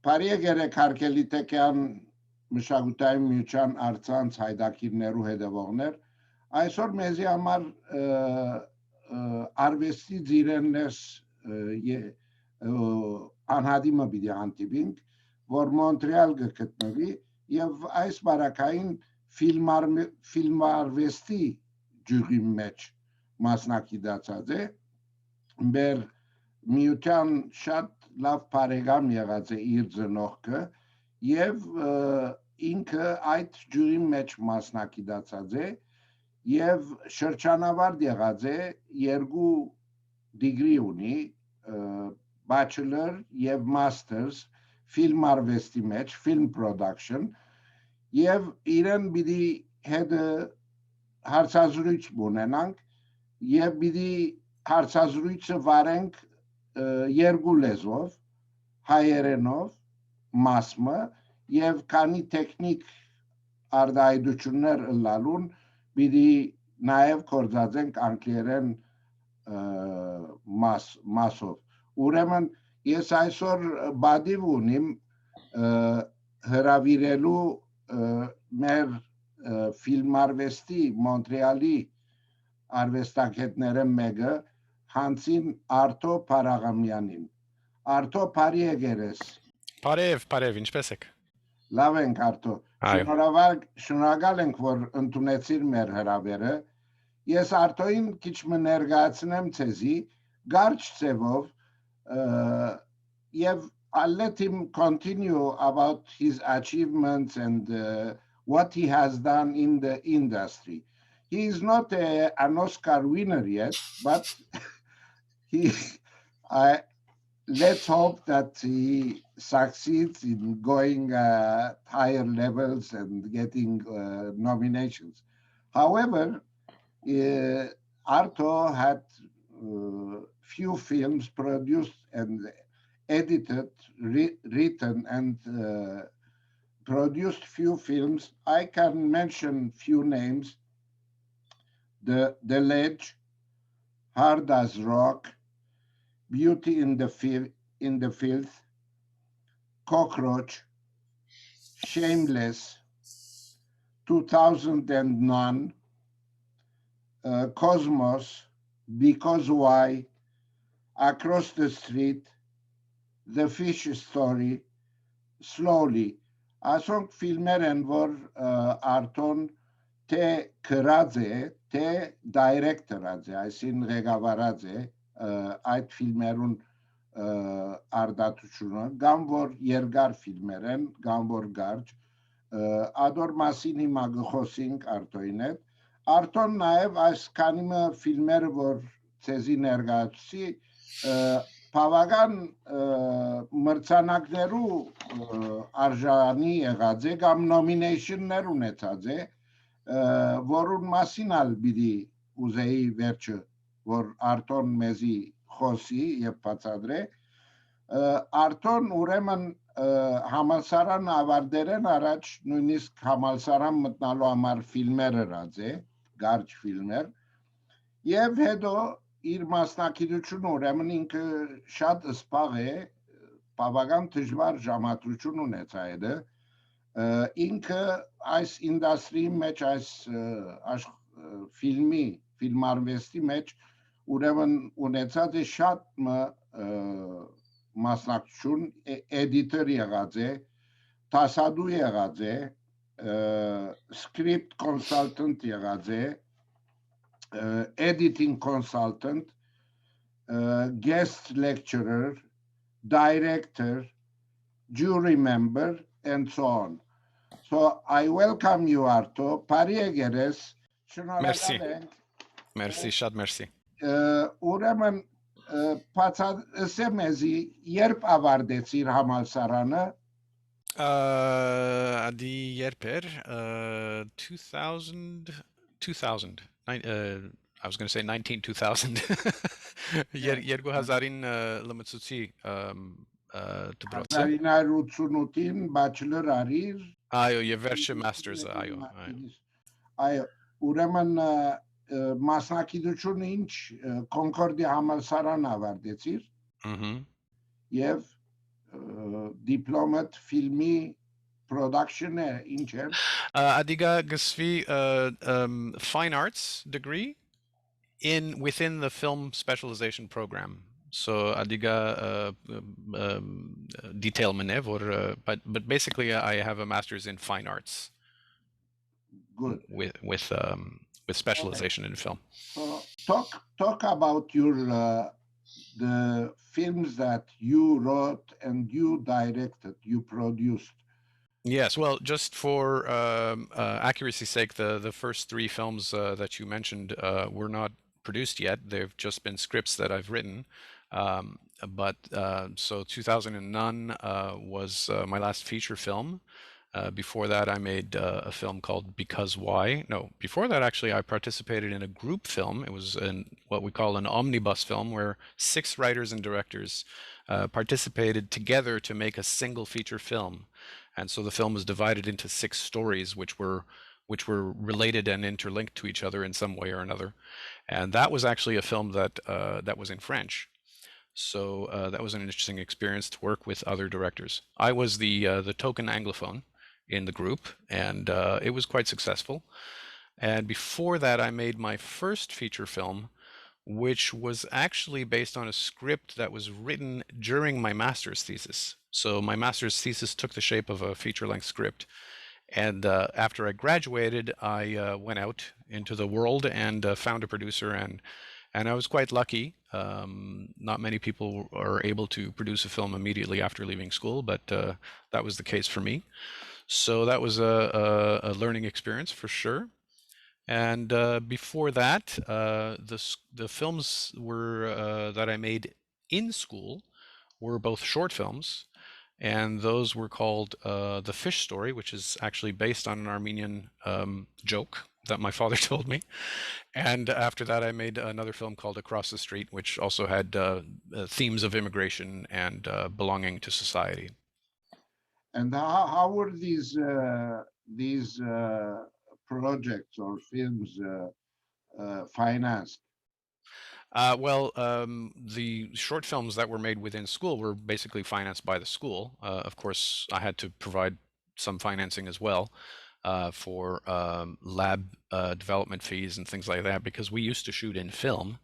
Paragamian հարկելի տեկյան մշակութային միության արցանց հայդակիրներու հետևողներ, այսօր մեզի համար արվեստի ձիրեններս անհադիմը պիտի հանդիպինք, որ Մոնտրեալ գտնվի եւ այս բարակային ֆիլմարվեստի ջուրի մեջ մասնակցած է, մեր միության շատ լավ բարեկամ եղած է իր ծնողքը եւ ինքը այդ ջուրի մեջ մասնակցած է եւ շրջանավարտ եղած է 2 degree ունի bachelor եւ masters film arvesti մեջ film production եւ իրեն պիտի հետը հարցազրույց ունենանք եւ պիտի հարցազրույցը վարենք 2 լեզվով հայերենով մասմը եւ քանի տեխնիկ արտահայտություններ լալուն պիտի նաեւ կորցածենք անգլերեն մասով ուրեմն ես այսօր բադիվ ունիմ հրավիրելու մեր ֆիլմարվեստի Մոնտրեալի արվեստագետները մեկը Հանցին Arto Paragamianin Arto Paragamian Բարև, ինչպես եք։ Լավ ենք Arto շնորհակալ ենք որ ընդունեցիր մեր հրավերը ես Arto-ին քիչ ներկայացնեմ ցեզի գարչ ծևով եւ I'll let him continue about his achievements and what he has done in the industry. He is not an Oscar winner yet, but let's hope that he succeeds in going higher levels and getting nominations. However, Arto had few films produced and edited, written and produced few films. I can mention few names. The Ledge, Hard as Rock, Beauty in the Filth, Cockroach, Shameless, 2009, Cosmos, Because Why, Across the Street, The Fish Story, Slowly. Ասոնք ֆիլմեր են, որ Arton թե գրած է, թե դայրեկտորած է, այսին ղեկավարած է այդ ֆիլմերուն արդատությունը, կամ որ երկար ֆիլմեր են, կամ որ գարջ, ադոր մասին հիմա գխոսինք Arto-ին հետ, Arton նաև այս քանիմը ֆիլմերը, որ ցեզի ներկայացուցի, բավական մրցանակներու արժանի եղած է կամ նոմինեյշններ ունեցած է, որուն մասին ալ պիտի ուզեի վերջը, որ Arton մեզի խոսի եւ բացատրե, Arton ուրեմն համալսարան ավարտելեն առաջ նույնիսկ համալսարան մտնալու համար ֆիլմեր հրած է, գարչ ֆիլմեր, եւ հետո իր մասնակցությունը ուրեմն ինքը շատ սպաղ է, բավական դժվար ժամադրություն ունեցա է, ինքը այս ինդուստրիի մեջ, այս ֆիլմարվեստի մեջ ուրեմն ունեցած է շատ մասնակցություն, էդիտոր եղած է, տասադու եղած է, script consultant եղած է, editing consultant, guest lecturer, director, jury member, and so on. So I welcome you, Arto. Paragamian. Merci. Merci, շատ merci. Ուրեմն բացասեմեզի երբ ավարտեցիր համալսարանը? Ադի երբ էր 2000 I was going to say 2000 2000-ին լմցուցի դպրոցը 1988-ին bachelor արիր այո եւ վերջը masters այո ուրեմն մասնակցությունը ինչ Concordia համալսարան ավարտեցիր եւ diplomat filmi production incher. Adiga Gasvi fine arts degree within the film specialization program. So Adiga detail manev, but basically I have a master's in fine arts. Good. With specialization in film. So talk about your the films that you wrote and you directed, you produced. Yes, well, just for accuracy's sake, the first three films that you mentioned were not produced yet. They've just been scripts that I've written. So 2009 was my last feature film. Before that, I made a film called Because Why. No, before that, actually, I participated in a group film. It was what we call an omnibus film, where 6 writers and directors participated together to make a single feature film. And so the film was divided into 6 stories, which were related and interlinked to each other in some way or another. And that was actually a film that was in French. So that was an interesting experience to work with other directors. I was the token Anglophone in the group, and it was quite successful. And before that, I made my first feature film, which was actually based on a script that was written during my master's thesis. So my master's thesis took the shape of a feature-length script. And after I graduated, I went out into the world and found a producer, and I was quite lucky. Not many people are able to produce a film immediately after leaving school, but that was the case for me. So that was a learning experience for sure. And before that, the films were that I made in school were both short films, and those were called The Fish Story, which is actually based on an Armenian joke that my father told me. And after that, I made another film called Across the Street, which also had themes of immigration and belonging to society. And how were these projects or films financed? The short films that were made within school were basically financed by the school. Of course, I had to provide some financing as well for lab development fees and things like that, because we used to shoot in film.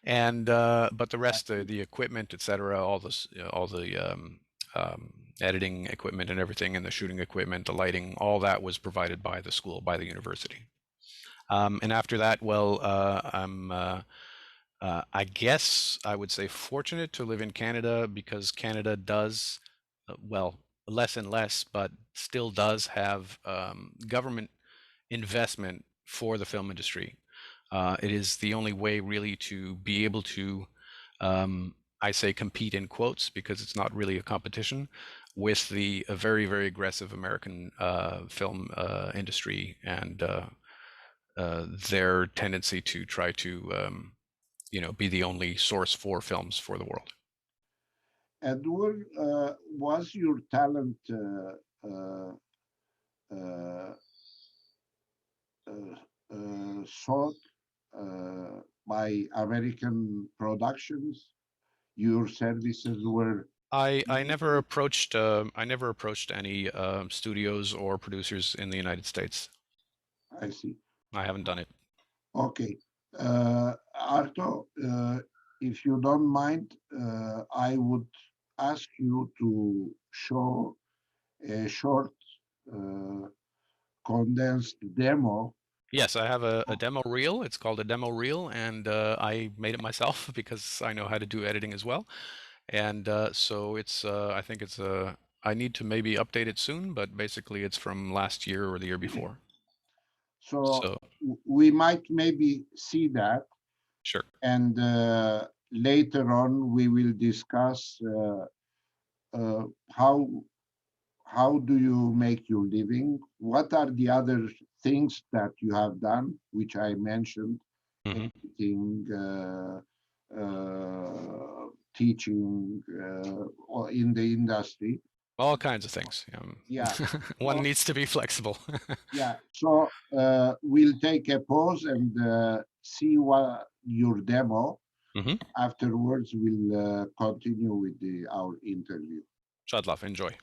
And but the rest, the equipment, etc., all the editing equipment and everything, and the shooting equipment, the lighting, all that was provided by the school, by the university. And after that, well, I guess I would say fortunate to live in Canada, because Canada does, well, less and less, but still does have government investment for the film industry. It is the only way really to be able to, I say compete in quotes because it's not really a competition, with the very, very aggressive American film industry and their tendency to try to be the only source for films for the world. And was your talent uh, sought by American productions? Your services were. I never approached any studios or producers in the United States. I see. I haven't done it. Okay. Arto, if you don't mind, I would ask you to show a short condensed demo. Yes, I have a demo reel. It's called a demo reel, and I made it myself because I know how to do editing as well. And so it's I think it's I need to maybe update it soon, but basically it's from last year or the year before. So we might maybe see that. Sure. And later on, we will discuss how do you make your living? What are the other things that you have done, which I mentioned, editing, teaching, or in the industry. All kinds of things. Yeah. One needs to be flexible. Yeah. So we'll take a pause and see what your demo. Afterwards, we'll continue with our interview. Shadlaf, enjoy.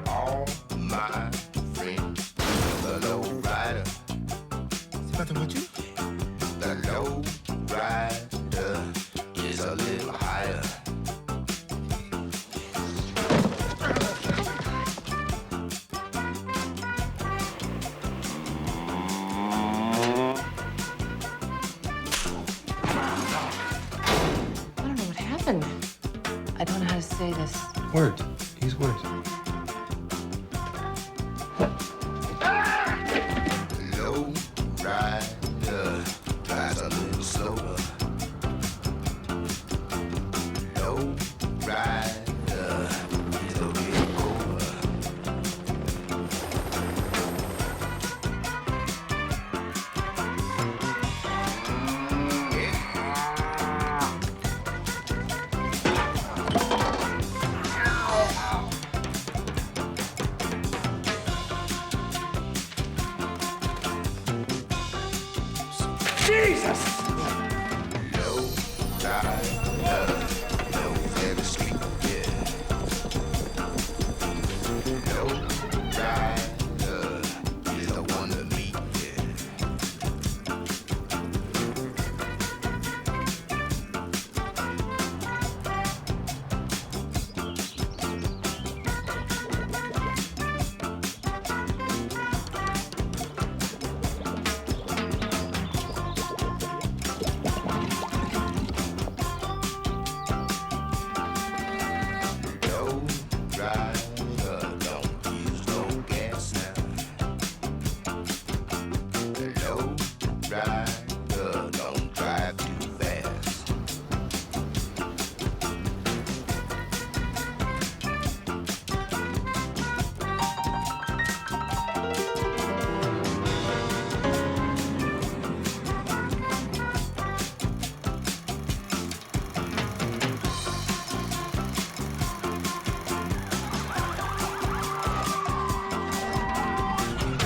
All my friends, the low rider. C'est pas ton voiture? The low rider is a little higher. I don't know what happened. I don't know how to say this. Words. Use words. Low rider drives a little slower. Low rider is a bit colder. Low rider knows every street, yeah. Low rider is the one to meet, yeah. Low rider don't use no gas now. Low rider don't drive too fast.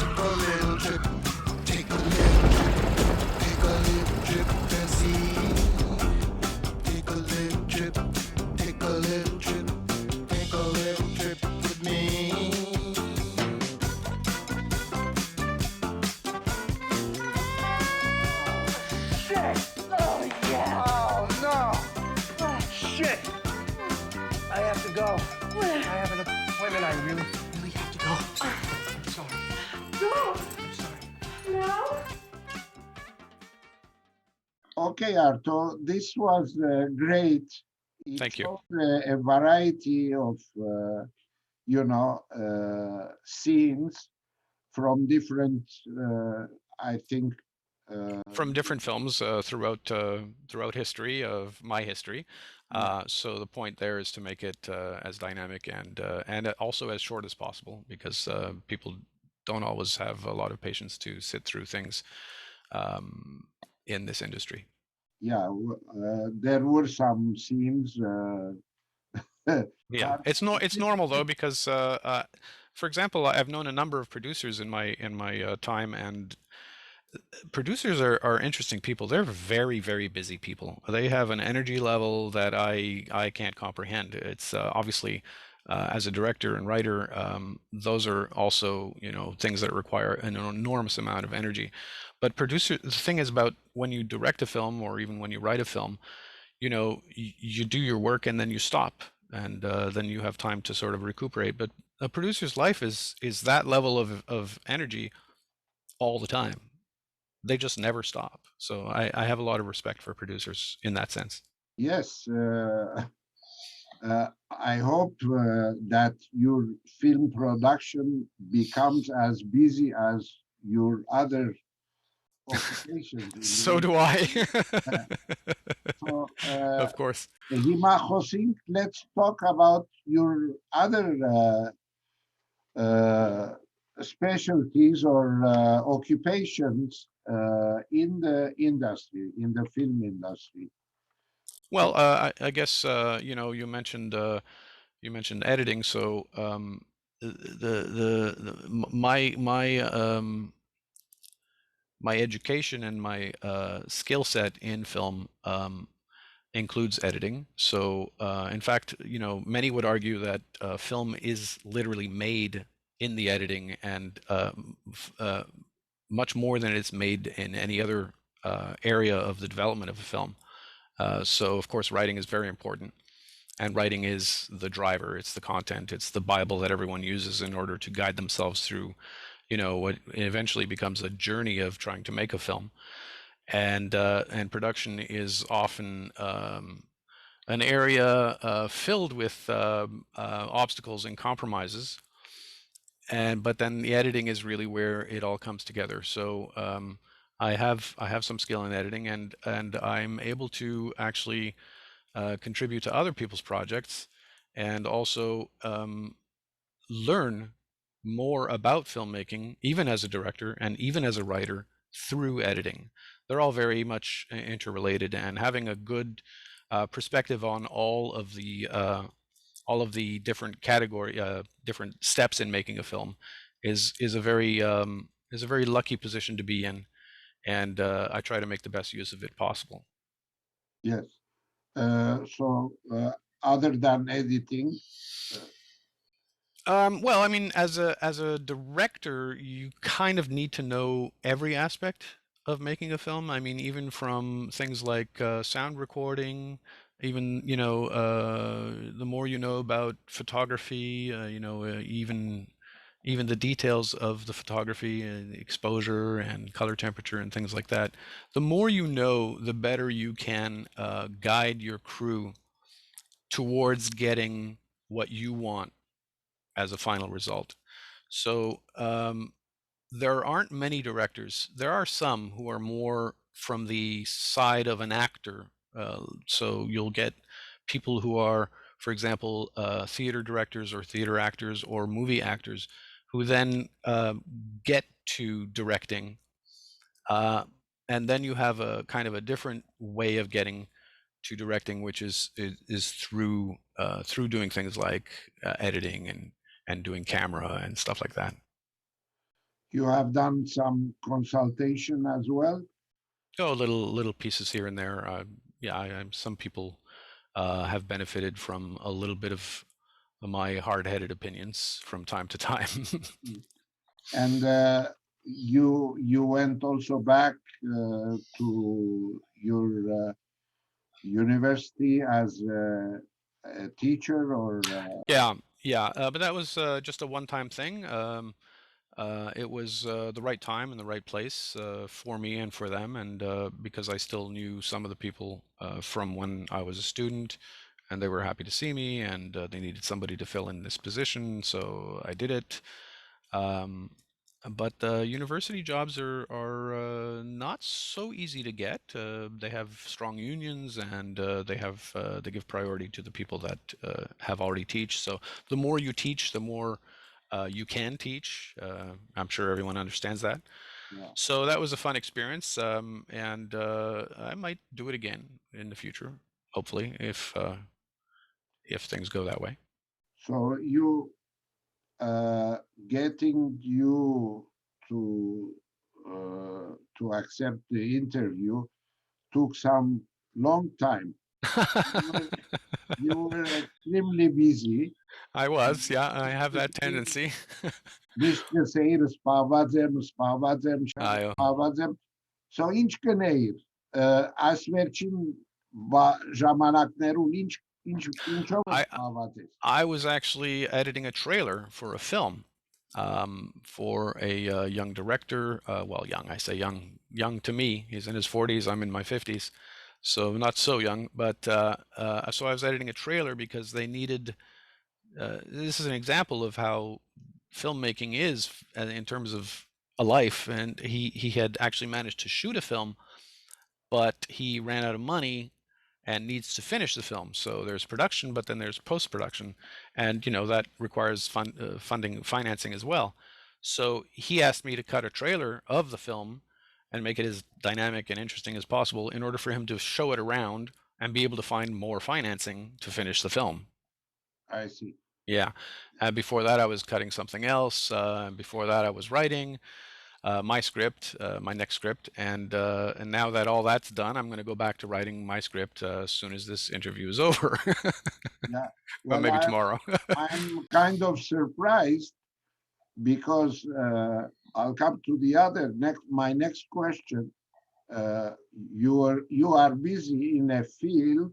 Take a little trip, take a little trip and see. Take a little trip, take a little trip, take a little trip with me. Shit! Oh, yeah! Oh, no! Shit! I have to go. I have an appointment. I really have to go. I'm sorry. No, I'm sorry. no. Okay, Arto, this was great. It Thank you. showed a variety of, scenes from different, I think. From different films throughout history of my history. So the point there is to make it as dynamic and also as short as possible, because people don't always have a lot of patience to sit through things in this industry. Yeah, there were some scenes. Yeah, it's normal though, because for example, I've known a number of producers in my time, and producers are interesting people. They're very, very busy people. They have an energy level that I can't comprehend. It's obviously as a director and writer, those are also, things that require an enormous amount of energy. But the thing is about when you direct a film or even when you write a film, you do your work and then you stop, and then you have time to sort of recuperate. But a producer's life is that level of energy all the time. They just never stop. So I have a lot of respect for producers in that sense. Yes, I hope that your film production becomes as busy as your other occupations. So do I. So, Of course. Hima Hosing, let's talk about your other specialties or occupations in the industry, in the film industry. Well, I guess you mentioned editing. So my education and my skill set in film includes editing. So, in fact, many would argue that film is literally made in the editing, and much more than it's made in any other area of the development of a film. So, of course, writing is very important, and writing is the driver. It's the content. It's the Bible that everyone uses in order to guide themselves through, what eventually becomes a journey of trying to make a film. And production is often an area filled with obstacles and compromises. But then the editing is really where it all comes together. So I have some skill in editing, and I'm able to actually contribute to other people's projects, and also learn more about filmmaking, even as a director and even as a writer, through editing. They're all very much interrelated, and having a good perspective on all of the different different steps in making a film is a very lucky position to be in, and I try to make the best use of it possible. Yes. So other than editing, Well, I mean, as a director, you kind of need to know every aspect of making a film. I mean, even from things like sound recording, even the more you know about photography, even the details of the photography and exposure and color temperature and things like that. The more you know, the better you can guide your crew towards getting what you want as a final result. So there aren't many directors. There are some who are more from the side of an actor. So you'll get people who are, for example, theater directors or theater actors or movie actors, who then get to directing. And then you have a kind of a different way of getting to directing, which is through doing things like editing and doing camera and stuff like that. you have done some consultation as well. Oh, little pieces here and there. Yeah, some people have benefited from a little bit of my hard-headed opinions from time to time. And you went also back to your university as a teacher, or Yeah, but that was just a one-time thing. It was the right time and the right place for me and for them, and because I still knew some of the people from when I was a student, and they were happy to see me, and they needed somebody to fill in this position, so I did it. Um, but university jobs are not so easy to get. They have strong unions, and they give priority to the people that have already teach. So the more you teach, the more you can teach. I'm sure everyone understands that. yeah. So that was a fun experience, and I might do it again in the future, hopefully, if things go that way. So you getting you to accept the interview took some long time. You were extremely busy. I was, yeah, I have that tendency. Միշտ սեիր սպաված եմ, Այո։ սպաված եմ։ So ինչ կնեիր այս վերջին ժամանակներուն ինչով I սպաված ես։ I was actually editing a trailer for a film, for a young director. Well, young, I say young to me. He's in his 40s, I'm in my 50s, so not so young. But so I was editing a trailer because they needed. This is an example of how filmmaking is in terms of a life. And he had actually managed to shoot a film, but he ran out of money and needs to finish the film. So there's production, but then there's post-production, and that requires financing as well. So he asked me to cut a trailer of the film and make it as dynamic and interesting as possible in order for him to show it around and be able to find more financing to finish the film. I see. Yeah. Before that, I was cutting something else. Before that, I was writing my script, my next script, and now that all that's done, I'm going to go back to writing my script as soon as this interview is over. Yeah. But Well, maybe tomorrow. I'm kind of surprised because I'll come to the other my next question. You are busy in a field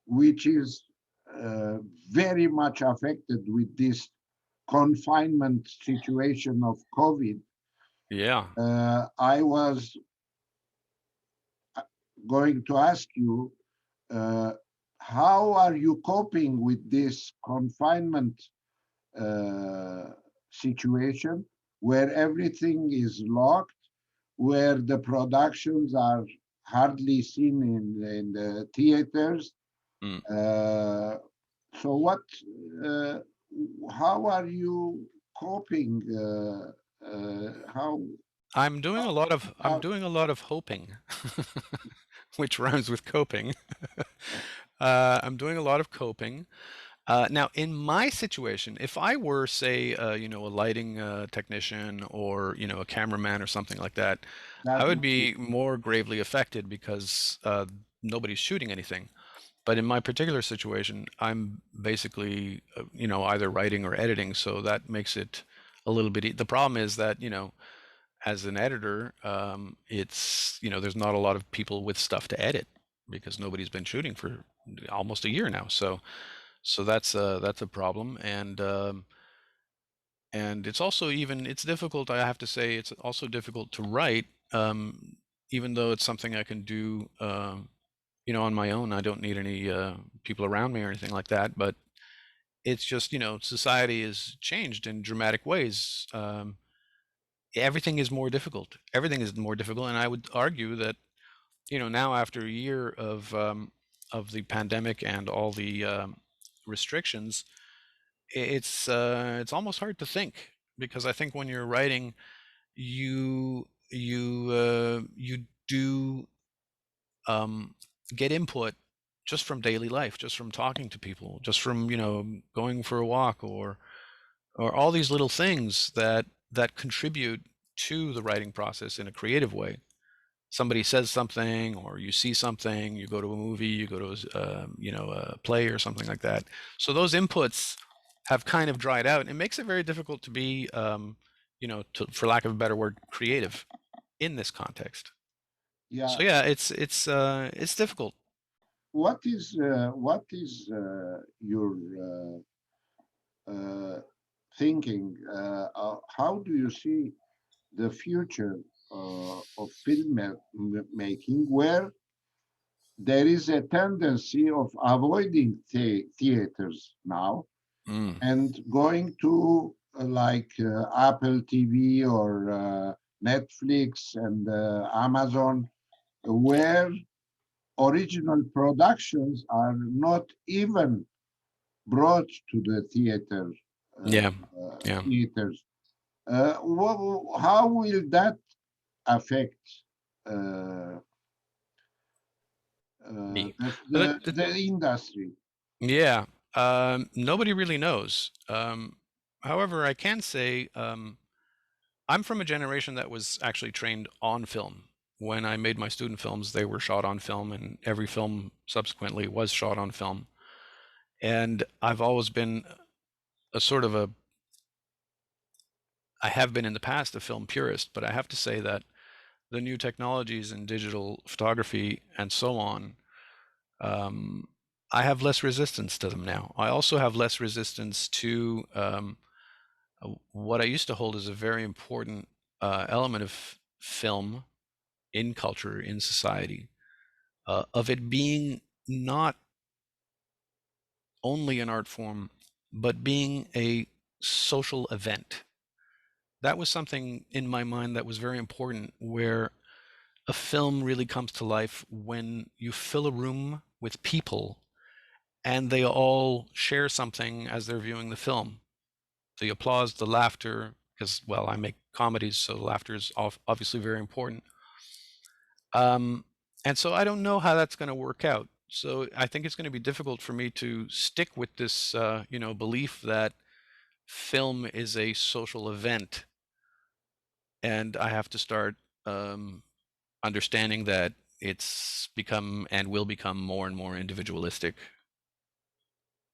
which is very much affected with this confinement situation of COVID. Yeah. I was going to ask you, how are you coping with this confinement situation where everything is locked, where the productions are hardly seen in the theaters? Mm. So how are you coping? How I'm doing a lot of hoping, which rhymes with coping. I'm doing a lot of coping. Now, in my situation, if I were, say, a lighting technician or a cameraman or something like that, I that would would be be more gravely affected because nobody's shooting anything. But in my particular situation, I'm basically, either writing or editing, so that makes it a little bit. The problem is that, as an editor, it's, there's not a lot of people with stuff to edit because nobody's been shooting for almost a year now. So that's a problem, and it's also it's difficult. I have to say, it's also difficult to write, even though it's something I can do, on my own. I don't need any people around me or anything like that. But it's just, society has changed in dramatic ways. Everything is more difficult. Everything is more difficult, and I would argue that, now after a year of the pandemic and all the restrictions, it's almost hard to think, because I think when you're writing, you do get input just from daily life, just from talking to people, just from going for a walk, or all these little things that contribute to the writing process in a creative way. Somebody says something, or you see something, you go to a movie, you go to a play or something like that. So those inputs have kind of dried out. It makes it very difficult to be, for lack of a better word, creative in this context. yeah. So yeah, it's difficult. What is your thinking? How do you see the future of making, where there is a tendency of avoiding theaters now Mm. and going to like Apple TV or Netflix and Amazon, where original productions are not even brought to the uh, Yeah, yeah. theaters. How will that affect uh, Me. the industry? Yeah. Nobody really knows. However, I can say, I'm from a generation that was actually trained on film. When I made my student films, they were shot on film, and every film subsequently was shot on film. And I've always been a sort of a, I have been in the past a film purist, but I have to say that the new technologies in digital photography and so on, um, I have less resistance to them now. I also have less resistance to what I used to hold as a very important element of film in culture, in society, of it being not only an art form, but being a social event. That was something in my mind that was very important, where a film really comes to life when you fill a room with people and they all share something as they're viewing the film. The applause, the laughter, because, well, I make comedies, so laughter is obviously very important. And so I don't know how that's going to work out. so I think it's going to be difficult for me to stick with this, belief that film is a social event, and I have to start um, understanding that it's become and will become more and more individualistic,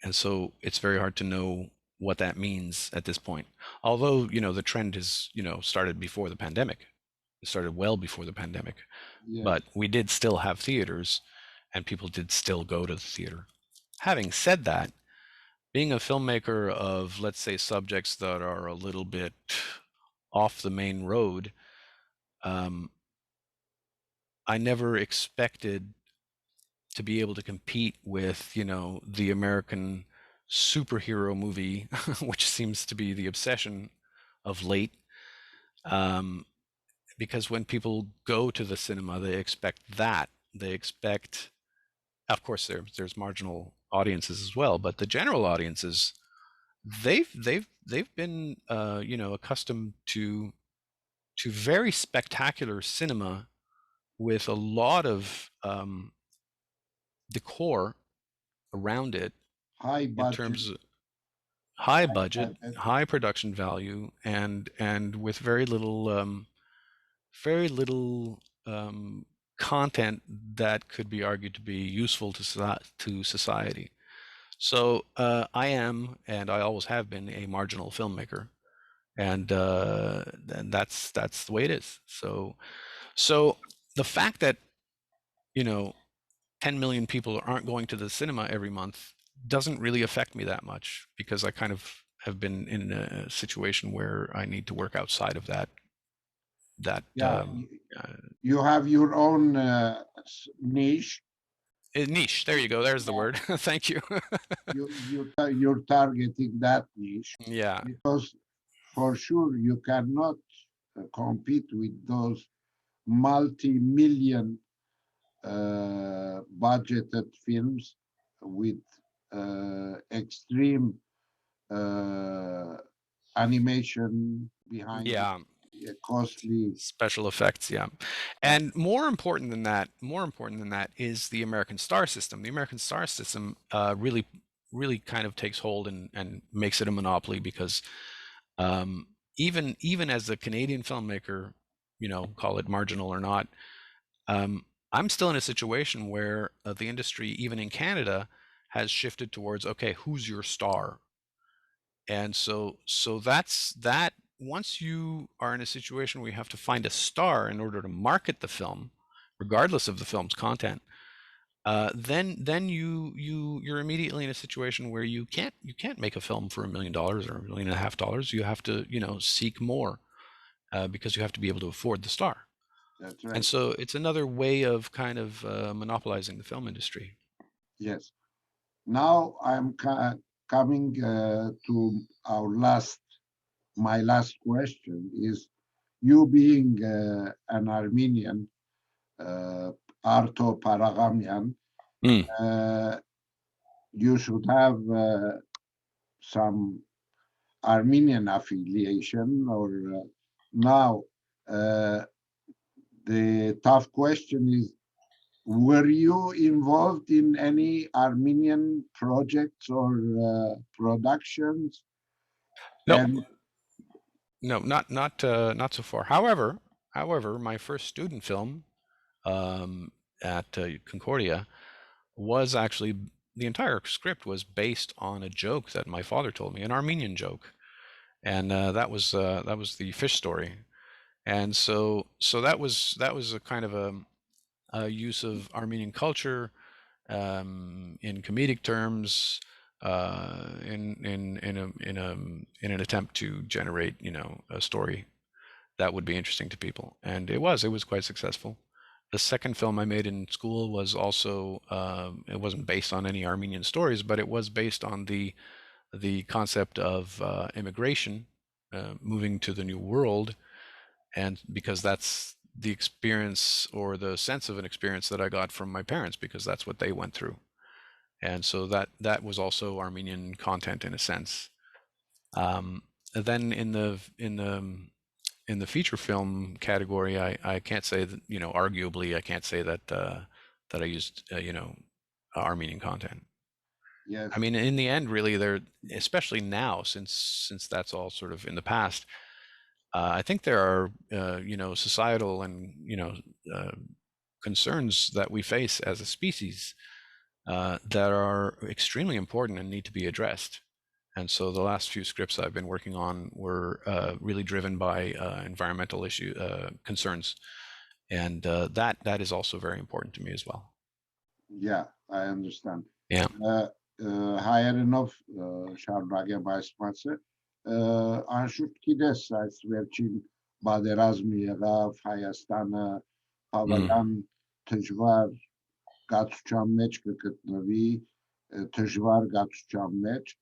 and so it's very hard to know what that means at this point. Although the trend has started before the pandemic. It started well before the pandemic, Yes. but we did still have theaters, and people did still go to the theater. Having said that, being a filmmaker of, let's say, subjects that are a little bit off the main road, um, I never expected to be able to compete with, the American superhero movie, which seems to be the obsession of late. Um, because when people go to the cinema, they expect that. They expect, of course, there's marginal audiences as well, but the general audiences, they've been accustomed to very spectacular cinema with a lot of decor around it High in budget. terms of high budget, budget. high production value, and with very little content that could be argued to be useful to society. So I am, and I always have been, a marginal filmmaker, and that's the way it is. So the fact that 10 million people aren't going to the cinema every month doesn't really affect me that much, because I kind of have been in a situation where I need to work outside of that. Yeah, you have your own niche. Niche. There you go. There's the word. Thank you. You're targeting that niche. Yeah. Because for sure you cannot compete with those multi-million budgeted films with extreme animation behind. Yeah. Costly special effects. Yeah. And more important than that is the American star system. The American star system really kind of takes hold and makes it a monopoly, because even as a Canadian filmmaker, call it marginal or not, I'm still in a situation where the industry, even in Canada, has shifted towards, okay, who's your star? And so that's that. Once you are in a situation where you have to find a star in order to market the film, regardless of the film's content, then you're immediately in a situation where you can't make a film for $1 million or $1.5 million. You have to seek more, because you have to be able to afford the star. That's right. And so it's another way of kind of monopolizing the film industry. Yes. Now I'm coming to my last question is, you being an Armenian, Arto Paragamian, you should have some Armenian affiliation, or now the tough question is, were you involved in any Armenian projects or productions? No, And no, not so far. However, my first student film at Concordia was actually, the entire script was based on a joke that my father told me, an Armenian joke, and that was the fish story, and so that was a kind of a use of Armenian culture in comedic terms, in an attempt to generate a story that would be interesting to people, and it was quite successful. The second film I made in school was also it wasn't based on any Armenian stories, but it was based on the concept of immigration, moving to the New World, and because that's the experience, or the sense of an experience, that I got from my parents, because that's what they went through, and so that was also Armenian content in a sense. Then in the feature film category, I can't say that, arguably I can't say that that I used Armenian content. Yes. I mean, in the end, really, there, especially now, since that's all sort of in the past, I think there are, societal and concerns that we face as a species that are extremely important and need to be addressed. And so the last few scripts I've been working on were really driven by environmental concerns, and that is also very important to me as well. Yeah, I understand. Yeah. Հայերենով շարունակեմ այս մասը, անշուշտ գիտես, այս վերջին բادرազմը եղավ, Հայաստանը բավական դժվար գացության մեջ կգտնվի, դժվար գացության մեջ,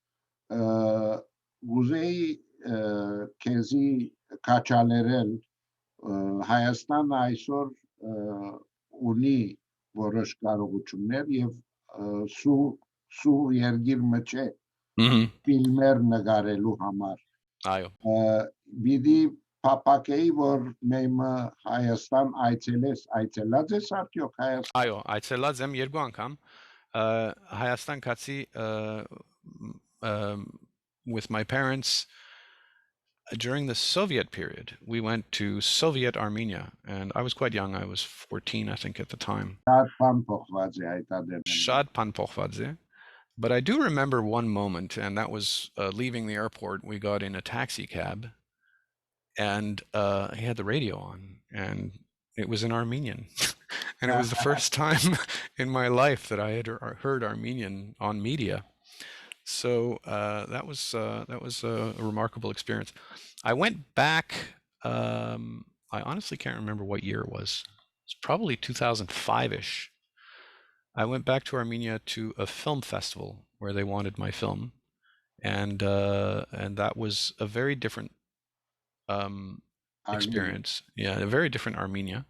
ուզեի քեզի քաչալերել Հայաստանը այսօր ունի որոշ կարողություններ եւ սու երգիր մճե ֆիլմեր նկարելու համար Այո բիդի փապակեի որ մեմը Հայաստան այցելած ես արդյոք Հայաստան Այո այցելած եմ երկու անգամ Հայաստան կացի with my parents during the Soviet period. We went to Soviet Armenia, and I was quite young. I was 14, I think, at the time. Shad pan pochvadze. But I do remember one moment, and that was leaving the airport. We got in a taxi cab, and he had the radio on, and it was in Armenian. And it was the first time in my life that I had heard Armenian on media. So that was a remarkable experience. I went back. I honestly can't remember what year it was. It's probably 2005-ish. I went back to Armenia to a film festival where they wanted my film, and that was a very different experience. Yeah, a very different Armenia.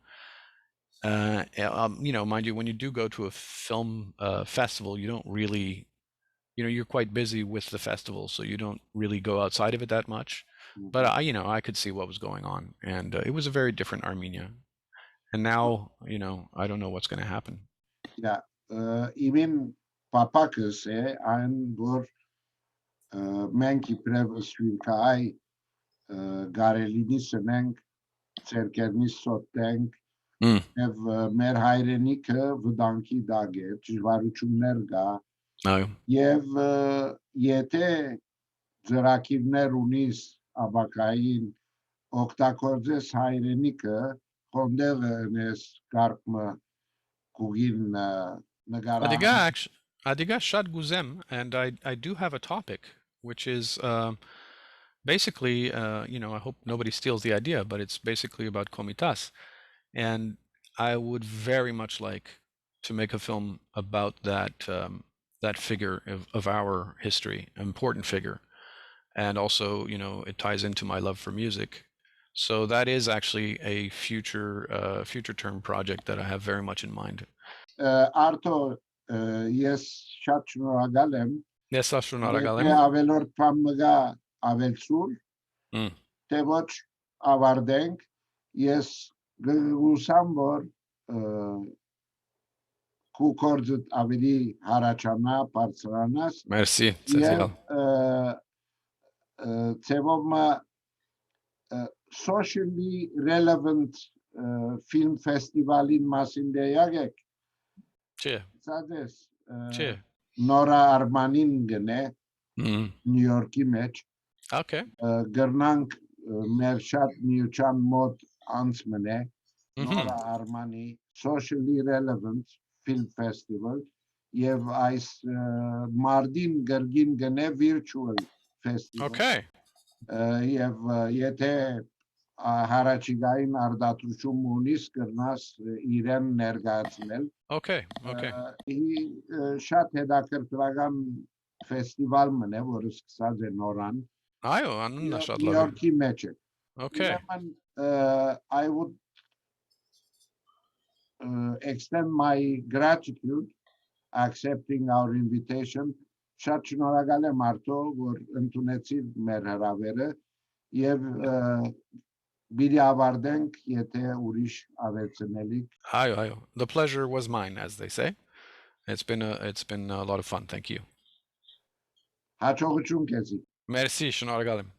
Mind you, when you do go to a film festival, you don't really, you're quite busy with the festival, so you don't really go outside of it that much. But I could see what was going on, and it was a very different Armenia. And now, I don't know what's going to happen. Yeah, even papakës այն որ մենք իբրև սվիրքայ գարելինի սնենք ցերկերնի սոտենք եւ մեր հայրենիքը վտանգի դակ է դժվարություններ կա եւ եթե ծրակիրներ ունիս աբակային օգտագործես հայրենիքը խոնդեղը նես կարգը կուգին Adiga Shad Guzem, and I do have a topic, which is basically, I hope nobody steals the idea, but it's basically about komitas. And I would very much like to make a film about that figure of our history, an important figure. And also, it ties into my love for music. So that is actually a future term project that I have very much in mind. Arto, ես շատ շնորհակալ եմ։ Ես շնորհակալ եմ։ Ավելորդ բան մգա ավելցուր։ Թե ոչ ավարտենք, ես գուսամ որ քու կորձդ ավելի հարաճանա, բարձրանաս։ Մերսի, ցեզիալ։ Ցեվոմը socially relevant film festivalin մասին դեյագեք։ Չէ։ Սադես։ Չէ։ Նորա Արմանին գնե Նյու Յորքի մեջ։ Okay։ Գրնանք մեր շատ միության մոտ անցմնե Նորա Արմանի socially relevant film festival եւ այս մարտին գրգին գնե virtual festival։ Okay։ Եվ եթե հարաճիգային արդատրություն ունիս կրնաս իրեն ներկայացնել։ Okay։ Շատ հետաքրքրական ֆեստիվալ մնե, որը սկսած է նորան։ Այո, անունն է շատ լավ։ Նյու Յորքի մեջ է։ Okay։ I would extend my gratitude accepting our invitation. Շատ շնորհակալ եմ Արտո, որ ընդունեցիր մեր հրավերը եւ բիդի ավարտենք, եթե ուրիշ ավելցնելիք։ Այո, the pleasure was mine, as they say. It's been a lot of fun. Thank you. Հաջողություն քեզի։ Merci, շնորհակալ եմ։